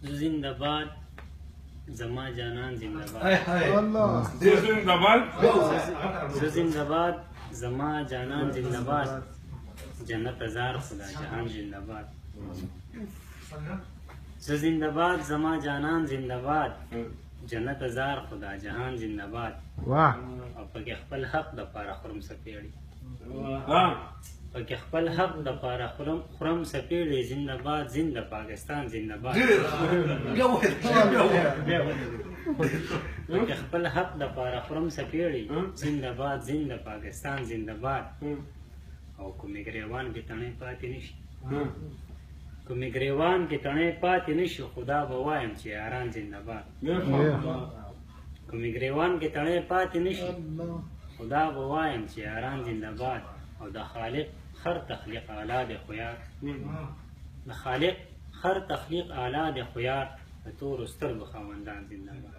زندباد زما جانان زندباد زندباد زما جانان زندباد جنت هزار خدا جهان زندباد زندباد زما جانان زندباد جنت هزار خدا جهان زندباد او پکې خپل حق د پاره خرم سپېړي پکې خپل حق د پاره خرم سپېړي زندباد زنده پاکستان زندباد پکې خپل حق د پاره خرم سپېړي زندباد زنده پاکستان زندباد او کومې ګریوان کې تڼۍ پاتې نشي کومې ګریوان کې تڼۍ پاتې نشي خدا به وایم چې یاران زندباد کومې ګریوان کې تڼۍ پاتې نشي خدا به وایم چې یاران زندباد او د خالق خر تخلیق اعلی د خویار د خالق خر تخلیق اعلی د خویار د تورو سترګو خاوندان زندباد